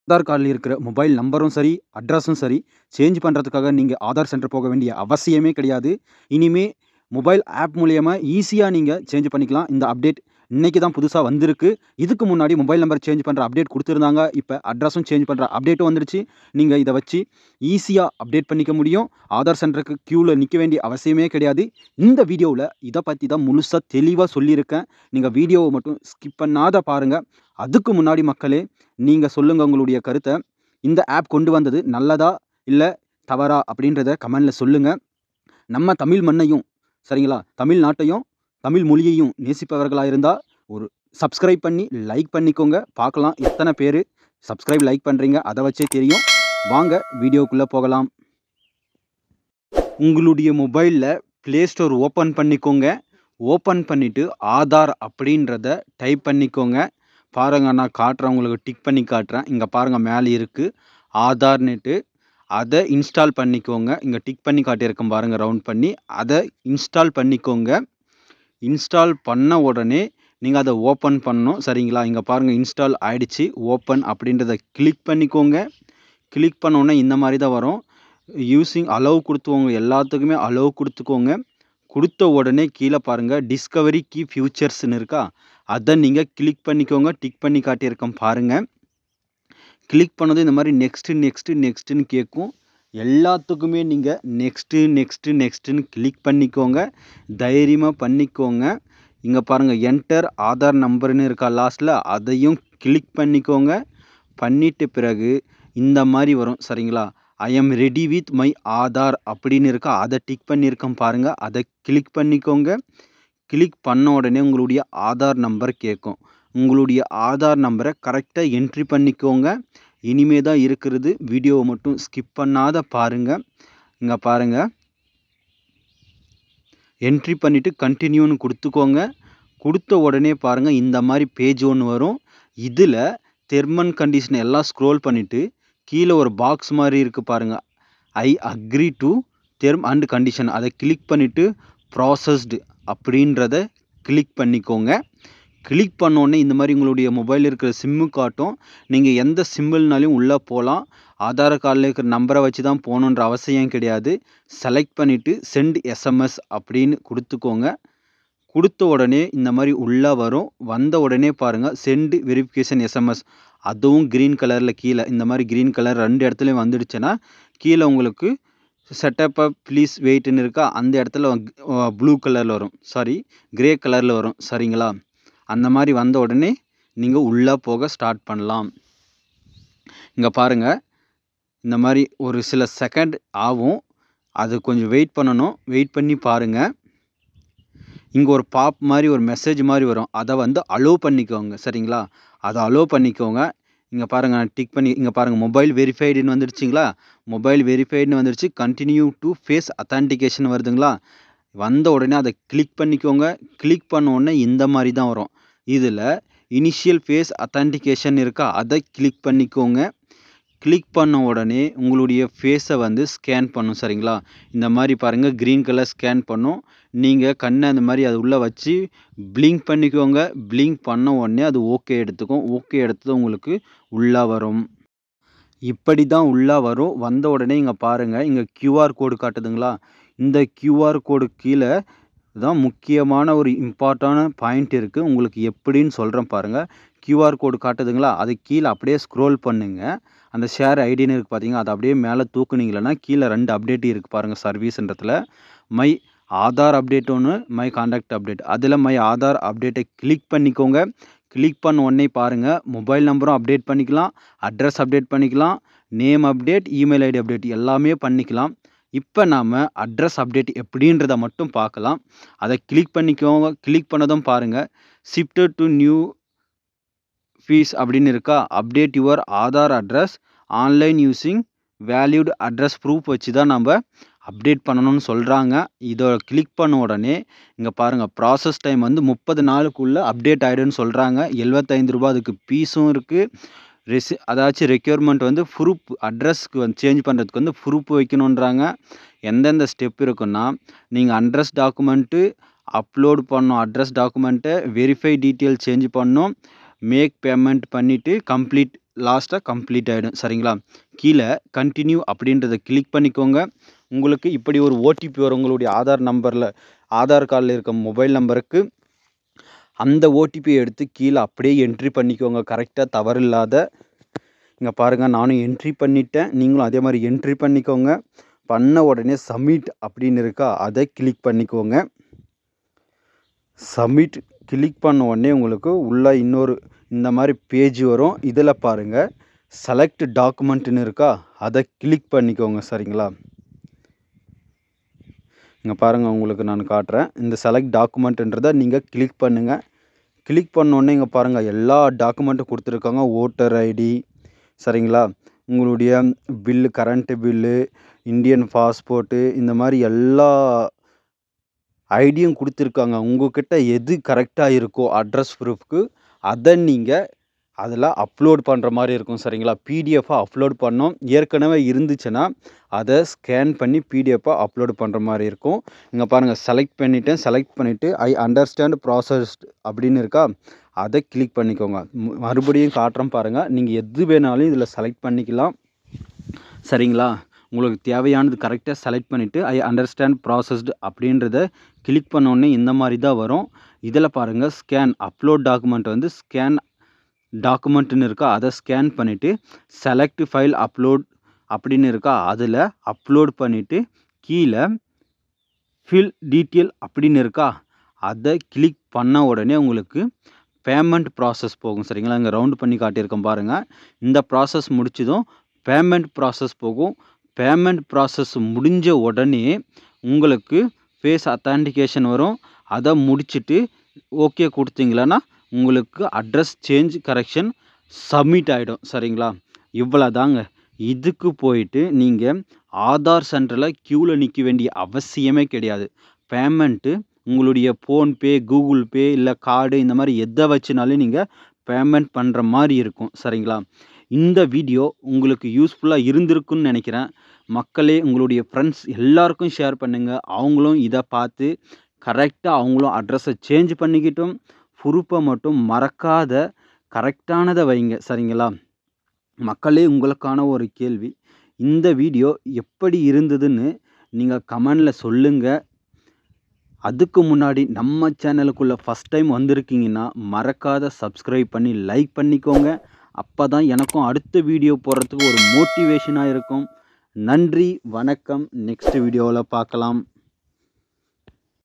ஆதார் கார்டில் இருக்கிற மொபைல் நம்பரும் சரி, அட்ரஸும் சரி, சேஞ்ச் பண்ணுறதுக்காக நீங்கள் ஆதார் சென்டர் போக வேண்டிய அவசியமே கிடையாது. இனிமே மொபைல் ஆப் மூலியமா ஈஸியா நீங்க சேஞ்ச் பண்ணிக்கலாம். இந்த அப்டேட் இன்னைக்கு தான் புதுசா வந்திருக்கு. இதுக்கு முன்னாடி மொபைல் நம்பர் சேஞ்ச் பண்ற அப்டேட் குடுத்திருந்தாங்க. இப்ப அட்ரஸும் சேஞ்ச் பண்ற அப்டேட்டும் வந்துடுச்சு. நீங்க இத வச்சு ஈஸியா அப்டேட் பண்ணிக்க முடியும். ஆதார் சென்டருக்கு கியூல நிக்க வேண்டிய அவசியமே கிடையாது. இந்த வீடியோவுல இத பத்தி தான் முழுசா தெளிவா சொல்லியிருக்கேன். நீங்க வீடியோவ மட்டும் ஸ்கிப் பண்ணாத பாருங்க. அதுக்கு முன்னாடி மக்களே, நீங்க சொல்லுங்க உங்களுடைய கருத்த. இந்த ஆப் கொண்டு வந்தது நல்லதா? இல்ல தவறா? அப்படின்றத கமெண்ட்ல சொல்லுங்க. நம்ம தமிழ் மண்ணையும் சரிங்களா? தமிழ்நாட்டையும், தமிழ் மொழியையும் நேசிப்பவர்களா இருந்தா, ஒரு சப்ஸ்கிரைப் பண்ணி, லைக் பண்ணிக்கோங்க. பார்க்கலாம் எத்தன பேரு சப்ஸ்கிரைப், லைக் பண்றீங்க. அத வச்சே தெரியும். வாங்க வீடியோக்குள்ள போகலாம். உங்களுடைய மொபைல்ல Play Store ஓப்பன் பண்ணிக்கோங்க. ஓப்பன் பண்ணிட்டு ஆதார் அப்படின்றத டைப் பண்ணிக்கோங்க. பாருங்க நான் காட்டுறேன் உங்களுக்கு டிக் பண்ணி காட்டுறேன். இங்க பாருங்க மேல இருக்கு. ஆதார்ன்னுட்டு. அத இன்ஸ்டால் பண்ணிக்கோங்க. இங்க டிக் பண்ணி காட்டியிருக்கேன் பாருங்க ரவுண்ட் பண்ணி. அத இன்ஸ்டால் பண்ணிக்கோங்க. இன்ஸ்டால் பண்ண உடனே நீங்க அத ஓப்பன் பண்ணணும். சரிங்களா? இங்க பாருங்க இன்ஸ்டால் ஆயிடுச்சு. ஓப்பன் அப்படின்றத கிளிக் பண்ணிக்கோங்க. கிளிக் பண்ண உடனே இந்த மாரி தான் வரும். யூசிங் அலோவ் குடுத்துவங்க எல்லாத்துக்குமே அலோவ் குடுத்துக்கோங்க. குடுத்த உடனே கீழ பாருங்க டிஸ்கவரி கீ ஃபியூச்சர்ஸ்ன்னு இருக்கா? அத நீங்க கிளிக் பண்ணிக்கோங்க. டிக் பண்ணி காட்டியிருக்கேன் பாருங்க. கிளிக் பண்ணதும் இந்த மாரி நெக்ஸ்ட்டுன்னு கேட்கும். எல்லாத்துக்குமே நீங்க நெக்ஸ்ட்டுன்னு கிளிக் பண்ணிக்கோங்க. தைரியமா பண்ணிக்கோங்க. இங்க பாருங்க என்டர் ஆதார் நம்பர்ன்னு இருக்கா லாஸ்ட்ல அதையும் கிளிக் பண்ணிக்கோங்க. பண்ணிட்ட பிறகு இந்த மாரி வரும். சரிங்களா? I am ready with my Aadhaar அப்படின்னு இருக்கா? அத டிக் பண்ணியிருக்கேன் பாருங்க. அத கிளிக் பண்ணிக்கோங்க. கிளிக் பண்ண உடனே உங்களுடைய ஆதார் நம்பர் கேட்கும். உங்களுடைய ஆதார் நம்பர கரெக்ட்டா என்ட்ரி பண்ணிக்கோங்க. இனிமே தான் இருக்கிறது. வீடியோவ மட்டும் ஸ்கிப் பண்ணாத பாருங்க. இங்க பாருங்க. என்ட்ரி பண்ணிட்டு கன்டின்யூன்னு குடுத்துக்கோங்க. குடுத்த உடனே பாருங்க இந்த மாரி பேஜ் ஒண்ணு வரும். இதுல டெர்ம் அண்ட் கண்டிஷன் எல்லாம் ஸ்க்ரோல் பண்ணிட்டு, கீழ ஒரு பாக்ஸ் மாரி இருக்கு பாருங்க. I agree to term and condition அத கிளிக் பண்ணிட்டு ப்ராசஸ்டு அப்படின்றத கிளிக் பண்ணிக்கோங்க. கிளிக் பண்ண உடனே இந்த மாரி உங்களுடைய மொபைல்ல இருக்கிற சிம்மு காட்டும். நீங்க எந்த சிம்பிள்னாலும் உள்ள போலாம். ஆதார் கார்டுல இருக்கிற நம்பர வச்சு தான் போணுன்ற அவசியம் கிடையாது. செலக்ட் பண்ணிட்டு சென்ட் எஸ்எம்எஸ் அப்படின்னு குடுத்துக்கோங்க. குடுத்த உடனே இந்த மாரி உள்ள வரும். வந்த உடனே பாருங்க சென்ட் வெரிஃபிகேஷன் எஸ்எம்எஸ் அதுவும் கிரீன் கலர்ல கீழ இந்த மாரி கிரீன் கலர் 2 இடத்துலயும் வந்துடுச்சுன்னா, கீழ உங்களுக்கு செட்டப் அப் ப்ளீஸ் வெயிட்ன்னு இருக்கா? அந்த இடத்துல ப்ளூ கலர்ல வரும். சாரி கிரே கலர்ல வரும். சரிங்களா? அந்த மாரி வந்த உடனே நீங்க உள்ள போக ஸ்டார்ட் பண்ணலாம். இங்க பாருங்க. இந்த மாரி ஒரு சில செகண்ட் ஆகும். அது கொஞ்சம் வெயிட் பண்ணணும். வெயிட் பண்ணி பாருங்க. இங்க ஒரு பாப் மாரி ஒரு மெசேஜ் மாரி வரும். அத வந்து அலோவ் பண்ணிக்கோங்க. சரிங்களா? அத அலோவ் பண்ணிக்கோங்க. இங்க பாருங்க நான் டிக் பண்ணி இங்க பாருங்க மொபைல் வெரிஃபைடுன்னு வந்துடுச்சுங்களா? மொபைல் வெரிஃபைடுன்னு வந்துருச்சு. கன்டின்யூ டூ ஃபேஸ் அத்தென்டிகேஷன் வருதுங்களா? வந்த உடனே அத கிளிக் பண்ணிக்கோங்க. கிளிக் பண்ண உடனே இந்த மாரி தான் வரும். இதுல இனிஷியல் ஃபேஸ் அத்தென்டிகேஷன் இருக்கா? அத கிளிக் பண்ணிக்கோங்க. கிளிக் பண்ண உடனே உங்களுடைய ஃபேஸ வந்து ஸ்கேன் பண்ணும். சரிங்களா? இந்த மாரி பாருங்க கிரீன் கலர் ஸ்கேன் பண்ணும். நீங்க கண்ண அந்த மாரி அது உள்ள வச்சு பிளிங்க் பண்ணிக்கோங்க. பிளிங்க் பண்ண உடனே அது ஓகே எடுத்துக்கும். ஓகே எடுத்ததும் உங்களுக்கு உள்ள வரும். இப்படி தான் உள்ள வரும். வந்த உடனே இங்க பாருங்க. இங்க கியூஆர் கோடு காட்டுதுங்களா? இந்த கியூஆர் கோடு கீழ தான் முக்கியமான ஒரு இம்பார்ட்டான பாயிண்ட் இருக்கு. உங்களுக்கு எப்படின்னு சொல்றேன் பாருங்க. கியூஆர் கோடு காட்டுதுங்களா? அது கீழ அப்படியே ஸ்க்ரோல் பண்ணுங்க. அந்த ஷேர் ஐடின்னு இருக்கு பார்த்தீங்களா? அத அப்படியே மேல தூக்குனீங்கன்னா, கீழ 2 அப்டேட் இருக்கு பாருங்க சர்வீஸ்ன்றதுல. மை ஆதார் அப்டேட் ஒண்ணு, மை கான்டாக்ட் அப்டேட். அதுல மை ஆதார் அப்டேட்ட கிளிக் பண்ணிக்கோங்க. கிளிக் பண்ண உடனே பாருங்க, மொபைல் நம்பரும் அப்டேட் பண்ணிக்கலாம், அட்ரஸ் அப்டேட் பண்ணிக்கலாம், name update, email ID update எல்லாமே பண்ணிக்கலாம். இப்ப நாம அட்ரஸ் அப்டேட் எப்படின்றத மட்டும் பார்க்கலாம். அத கிளிக் பண்ணிக்கோங்க. கிளிக் பண்ணதும் பாருங்க, ஷிஃப்டட் டூ நியூ ஃபீஸ் அப்படின்னு இருக்கா? Update your Aadhaar address online using valid address proof வச்சு தான் நம்ப அப்டேட் பண்ணணும்னு சொல்றாங்க. இத கிளிக் பண்ண உடனே இங்க பாருங்க ப்ராசஸ் டைம் வந்து 30 நாளுக்குள்ள அப்டேட் ஆயிடும்னு சொல்றாங்க. ரூ. 75 அதுக்கு ஃபீஸும் இருக்கு. அதாச்சும் ரெக்யர்மென்ட் வந்து ப்ரூஃப் அட்ரஸ்க்கு வந்து சேஞ்ச் பண்றதுக்கு வந்து ப்ரூஃப் வைக்கணுன்றாங்க. எந்தெந்த ஸ்டெப் இருக்குன்னா, நீங்க அட்ரஸ் டாக்குமெண்ட்டு அப்லோட் பண்ணணும். அட்ரஸ் டாக்குமெண்ட்ட வெரிஃபை டீட்டெயில் சேஞ்ச் பண்ணணும். மேக் பேமெண்ட் பண்ணிட்டு கம்ப்ளீட் லாஸ்ட்டாக கம்ப்ளீட் ஆகிடும். சரிங்களா? கீழே கண்டினியூ அப்படின்றத கிளிக் பண்ணிக்கோங்க. உங்களுக்கு இப்படி ஒரு ஓடிபி வரும் உங்களுடைய ஆதார் கார்டில் இருக்க மொபைல் நம்பருக்கு. அந்த ஓடிபியை எடுத்து கீழே அப்படியே என்ட்ரி பண்ணிக்கோங்க கரெக்டாக, தவறில்லாத. இங்கே பாருங்கள், நானும் என்ட்ரி பண்ணிட்டேன். நீங்களும் அதே மாதிரி என்ட்ரி பண்ணிக்கோங்க. பண்ண உடனே சப்மிட் அப்படின்னு இருக்கா, அதை கிளிக் பண்ணிக்கோங்க. சப்மிட் கிளிக் பண்ண உடனே உங்களுக்கு உள்ள இன்னொரு இந்த மாதிரி பேஜ் வரும். இதில் பாருங்கள் செலக்ட் டாக்குமெண்ட்டுன்னு இருக்கா, அதை கிளிக் பண்ணிக்கோங்க. சரிங்களா? இங்கே பாருங்கள், உங்களுக்கு நான் காட்டுறேன். இந்த செலக்ட் டாக்குமெண்ட்டுன்றதை நீங்கள் கிளிக் பண்ணுங்கள். கிளிக் பண்ணோடனே இங்கே பாருங்கள் எல்லா டாக்குமெண்ட்டும் கொடுத்துருக்காங்க. ஓட்டர் ஐடி, சரிங்களா, உங்களுடைய bill, current bill, Indian passport, இந்த மாதிரி எல்லா ஐடியும் கொடுத்துருக்காங்க. உங்கள்கிட்ட எது கரெக்டாக இருக்கோ அட்ரஸ் ப்ரூஃப்க்கு அதை நீங்கள் அதில் அப்லோட் பண்ணுற மாதிரி இருக்கும். சரிங்களா? பிடிஎஃபாக அப்லோட் பண்ணோம். ஏற்கனவே இருந்துச்சுன்னா அதை ஸ்கேன் பண்ணி பிடிஎஃபாக அப்லோட் பண்ணுற மாதிரி இருக்கும். இங்கே பாருங்கள், செலக்ட் பண்ணிவிட்டேன். செலக்ட் பண்ணிவிட்டு ஐ அண்டர்ஸ்டாண்ட் ப்ராசஸ்ட் அப்படின்னு இருக்கா, அதை கிளிக் பண்ணிக்கோங்க. மறுபடியும் காட்டுறேன் பாருங்கள். நீங்கள் எது வேணாலும் இதில் செலக்ட் பண்ணிக்கலாம். சரிங்களா? உங்களுக்கு தேவையானது கரெக்டாக செலக்ட் பண்ணிவிட்டு ஐ அண்டர்ஸ்டாண்ட் ப்ராசஸ்டு அப்படின்றத கிளிக் பண்ணோடனே இந்த மாதிரி தான் வரும். இதில் பாருங்கள் ஸ்கேன் அப்லோட் டாக்குமெண்ட் வந்து ஸ்கேன் டாக்குமெண்ட்டுன்னு இருக்கா, அதை ஸ்கேன் பண்ணிவிட்டு செலக்ட் ஃபைல் அப்லோட் அப்படின்னு இருக்கா, அதில் அப்லோட் பண்ணிவிட்டு கீழே ஃபில் டீட்டெயில் அப்படின்னு இருக்கா, அதை கிளிக் பண்ண உடனே உங்களுக்கு பேமெண்ட் ப்ராசஸ் போகும். சரிங்களா? இங்கே ரவுண்ட் பண்ணி காட்டியிருக்கோம் பாருங்கள். இந்த ப்ராசஸ் முடிச்சதும் பேமெண்ட் ப்ராசஸ் போகும். பேமெண்ட் ப்ராசஸ் முடிஞ்ச உடனே உங்களுக்கு ஃபேஸ் அத்தான்டிகேஷன் வரும். அதை முடிச்சுட்டு ஓகே கொடுத்தீங்களன்னா உங்களுக்கு அட்ரஸ் சேஞ்ச் கரெக்ஷன் சப்மிட் ஆகிடும். சரிங்களா? இவ்வளோ தாங்க. இதுக்கு போயிட்டு நீங்கள் ஆதார் சென்டரில் க்யூவில் நிற்க வேண்டிய அவசியமே கிடையாது. பேமெண்ட்டு உங்களுடைய ஃபோன்பே, கூகுள் பே, இல்லை கார்டு, இந்த மாதிரி எதை வச்சுனாலும் நீங்கள் பேமெண்ட் பண்ணுற மாதிரி இருக்கும். சரிங்களா? இந்த வீடியோ உங்களுக்கு யூஸ்ஃபுல்லாக இருந்திருக்குன்னு நினைக்கிறேன். மக்களே, உங்களுடைய ஃப்ரெண்ட்ஸ் எல்லாருக்கும் ஷேர் பண்ணுங்கள். அவங்களும் இதை பார்த்து கரெக்டாக அவங்களும் அட்ரஸை சேஞ்ச் பண்ணிக்கிட்டும். ப்ரூஃபை மட்டும் மறக்காத கரெக்டானதை வைங்க. சரிங்களா? மக்களே, உங்களுக்கான ஒரு கேள்வி. இந்த வீடியோ எப்படி இருந்ததுன்னு நீங்கள் கமெண்டில் சொல்லுங்கள். அதுக்கு முன்னாடி நம்ம சேனலுக்குள்ளே ஃபஸ்ட் டைம் வந்திருக்கீங்கன்னா மறக்காத சப்ஸ்கிரைப் பண்ணி லைக் பண்ணிக்கோங்க. அப்போ தான் எனக்கும் அடுத்த வீடியோ போடுறதுக்கு ஒரு மோட்டிவேஷனாக இருக்கும். நன்றி, வணக்கம். நெக்ஸ்ட் வீடியோவில் பார்க்கலாம்.